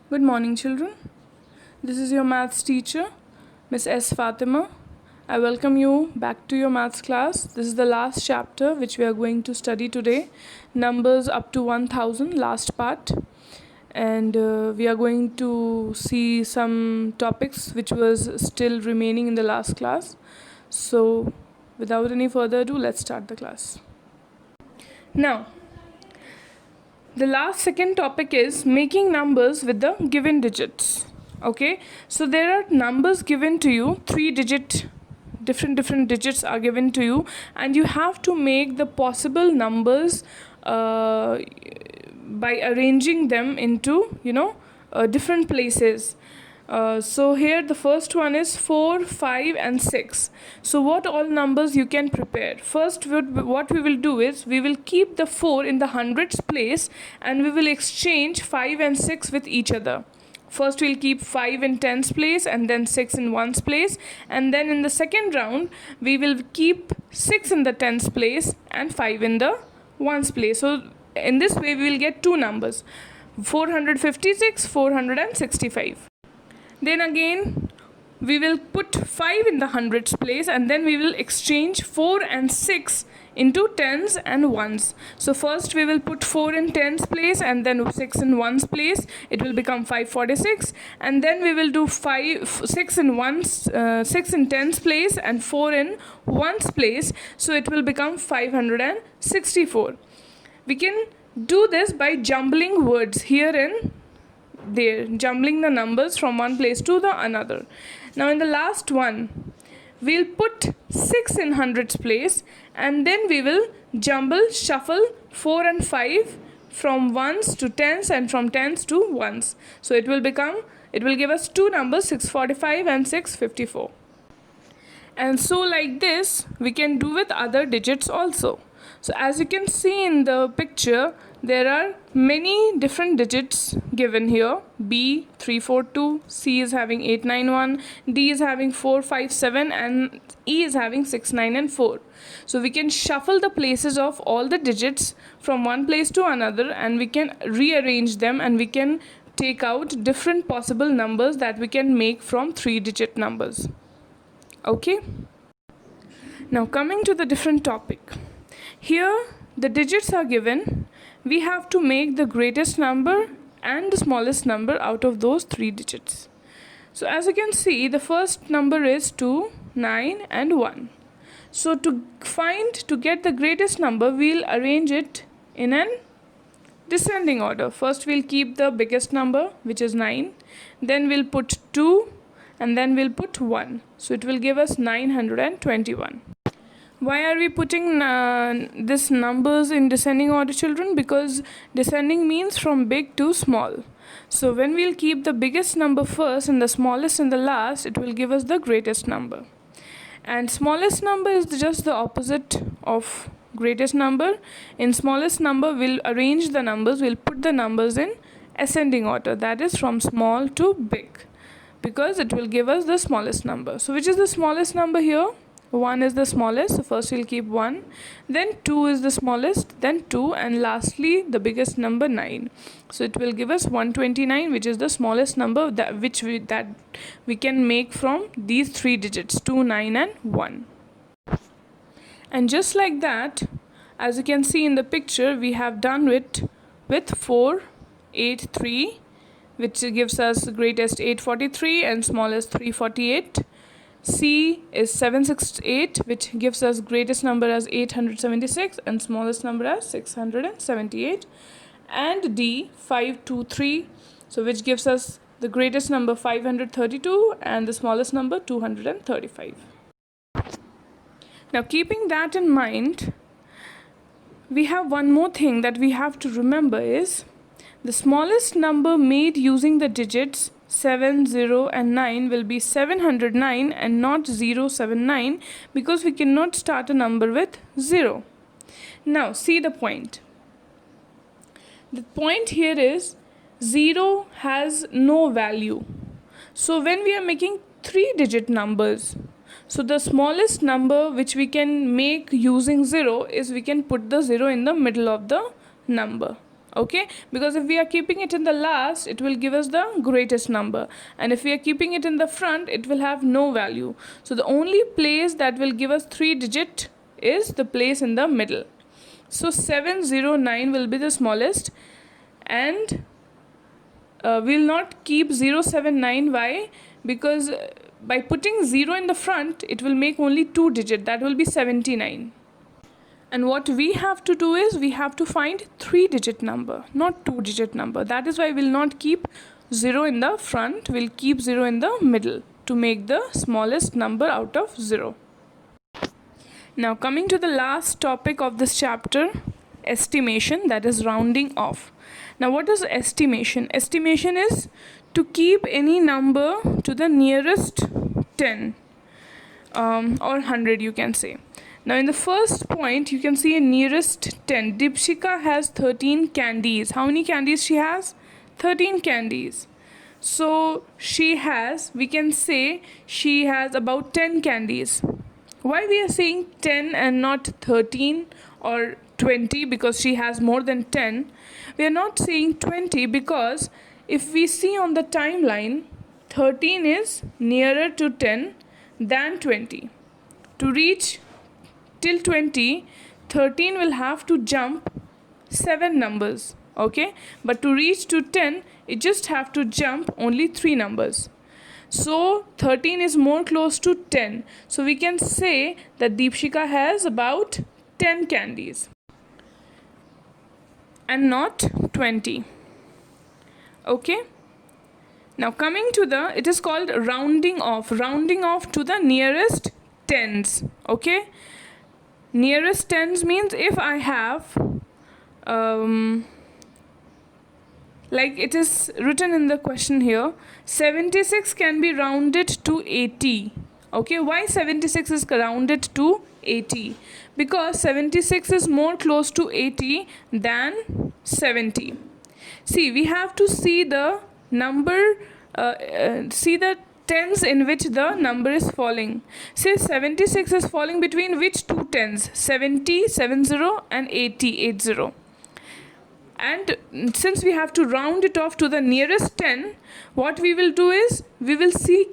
Good morning, children. This is your maths teacher, Miss S. Fatima. I welcome you back to your maths class. This is the last chapter which we are going to study today, numbers up to 1000, last part. And we are going to see some topics which was still remaining in the last class. So, without any further ado, let's start the class. Now, the last second topic is making numbers with the given digits. Okay, so there are numbers given to you, different digits are given to you, and you have to make the possible numbers by arranging them into different places. So here the first one is 4, 5 and 6. So what all numbers you can prepare? First, what we will do is we will keep the 4 in the hundreds place and we will exchange 5 and 6 with each other. First we'll keep 5 in tens place and then 6 in ones place, and then in the second round we will keep 6 in the tens place and 5 in the ones place. So in this way we will get two numbers, 456, 465. Then again we will put 5 in the hundreds place and then we will exchange 4 and 6 into tens and ones. So first we will put 4 in tens place and then 6 in ones place. It will become 546, and then we will do 6 in ones, 6 in tens place and 4 in ones place. So it will become 564. We can do this by jumbling words here and there, jumbling the numbers from one place to the another. Now in the last one we'll put 6 in hundreds place and then we will shuffle 4 and 5 from ones to tens and from tens to ones. So it will give us two numbers, 645 and 654. And so like this we can do with other digits also. So as you can see in the picture, there are many different digits given here. B 342, C is having 891, D is having 457 and E is having 69 and 4. So we can shuffle the places of all the digits from one place to another and we can rearrange them and we can take out different possible numbers that we can make from 3-digit numbers. Okay? Now coming to the different topic. Here the digits are given. We have to make the greatest number and the smallest number out of those 3 digits. So as you can see, the first number is 2, 9 and 1. So to get the greatest number, we'll arrange it in an descending order. First we'll keep the biggest number, which is 9. Then we'll put 2 and then we'll put 1. So it will give us 921. Why are we putting these numbers in descending order, children? Because descending means from big to small. So when we'll keep the biggest number first and the smallest in the last, it will give us the greatest number. And smallest number is just the opposite of greatest number. In smallest number, we'll arrange the numbers, we'll put the numbers in ascending order, that is from small to big, because it will give us the smallest number. So which is the smallest number here? 1 is the smallest, so first we'll keep 1, then 2 is the smallest, then 2, and lastly the biggest number 9. So it will give us 129, which is the smallest number that we can make from these 3 digits, 2, 9 and 1. And just like that, as you can see in the picture, we have done with 4, 8, 3, which gives us greatest 843 and smallest 348. C is 768, which gives us greatest number as 876 and smallest number as 678. And D 523, so which gives us the greatest number 532 and the smallest number 235. Now keeping that in mind, we have one more thing that we have to remember is the smallest number made using the digits 7, 0 and 9 will be 709 and not 079, because we cannot start a number with 0. Now see the point. The point here is 0 has no value. So when we are making 3-digit numbers, so the smallest number which we can make using 0 is we can put the 0 in the middle of the number. Okay, because if we are keeping it in the last, it will give us the greatest number, and if we are keeping it in the front, it will have no value. So the only place that will give us 3 digit is the place in the middle. So 709 will be the smallest, and we'll not keep 079. Why? Because by putting 0 in the front, it will make only 2 digit, that will be 79. And what we have to do is we have to find 3 digit number, not 2 digit number. That is why we'll not keep 0 in the front, we'll keep 0 in the middle to make the smallest number out of 0. Now coming to the last topic of this chapter, estimation, that is rounding off. Now what is estimation? Estimation is to keep any number to the nearest 10 or 100, you can say. Now in the first point, you can see a nearest 10. Deepshika has 13 candies. How many candies she has? 13 candies. So she has, we can say she has about 10 candies. Why we are saying 10 and not 13 or 20? Because she has more than 10. We are not saying 20 because if we see on the timeline, 13 is nearer to 10 than 20. To reach till 20, 13 will have to jump 7 numbers, okay? But to reach to 10, it just have to jump only 3 numbers. So 13 is more close to 10. So we can say that Deepshika has about 10 candies and not 20. Okay? Now coming to it is called rounding off to the nearest tens, okay? Nearest tens means if I have like it is written in the question here, 76 can be rounded to 80. Okay, why 76 is rounded to 80? Because 76 is more close to 80 than 70. See, we have to see the number, see the tens in which the number is falling. Say 76 is falling between which two tens? 70, 70 and 80, 80. And since we have to round it off to the nearest 10, what we will do is we will see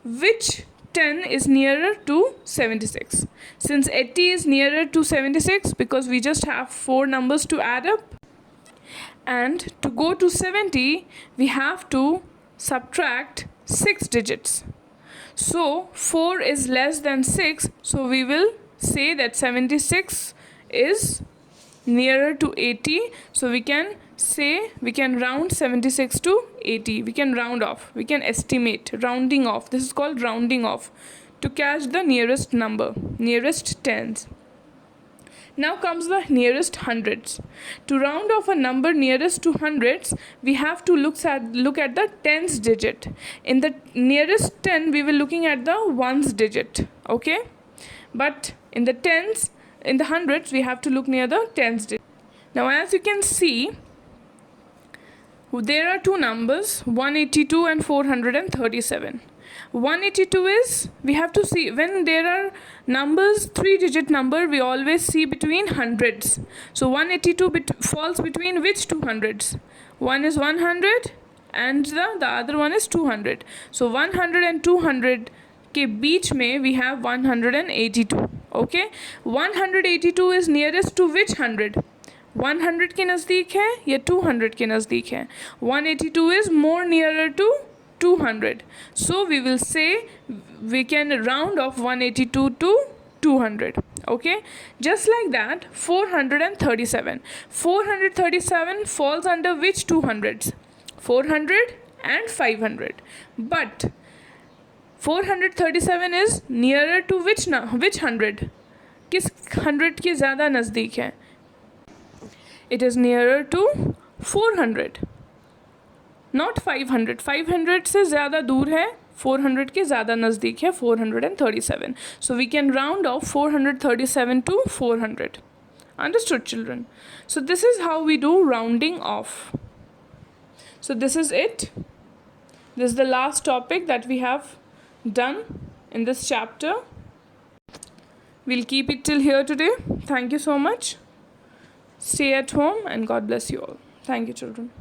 which 10 is nearer to 76. Since 80 is nearer to 76 because we just have 4 numbers to add up, and to go to 70 we have to subtract 6 digits. So 4 is less than 6, so we will say that 76 is nearer to 80. So we can say, we can round 76 to 80. We can round off, we can estimate, rounding off. This is called rounding off, to catch the nearest number, nearest tens. Now comes the nearest hundreds. To round off a number nearest to hundreds, we have to look at the tens digit. In the nearest 10, we will looking at the ones digit, okay? But in the tens, in the hundreds, we have to look near the tens digit. Now as you can see, there are two numbers, 182 and 437. 182 is, we have to see, when there are numbers, 3-digit number, we always see between hundreds. So 182 falls between which two hundreds? One is 100 and the other one is 200. So 100 and 200 के बीच में we have 182. Okay, 182 is nearest to which 100? 100 के नज़दीक है या 200 के नज़दीक है? 182 is more nearer to 200. So we will say we can round off 182 to 200. Okay, just like that, 437. 437 falls under which 200s? 400 and 500. But 437 is nearer to which 100? किस 100 के ज़्यादा नज़दीक है? It is nearer to 400, not 500. 500 से ज़्यादा दूर है, 400 के ज़्यादा नज़दीक है, 437. So we can round off 437 to 400. Understood, children? So this is how we do rounding off. So this is it. This is the last topic that we have done in this chapter. We'll keep it till here today. Thank you so much. Stay at home and God bless you all. Thank you, children.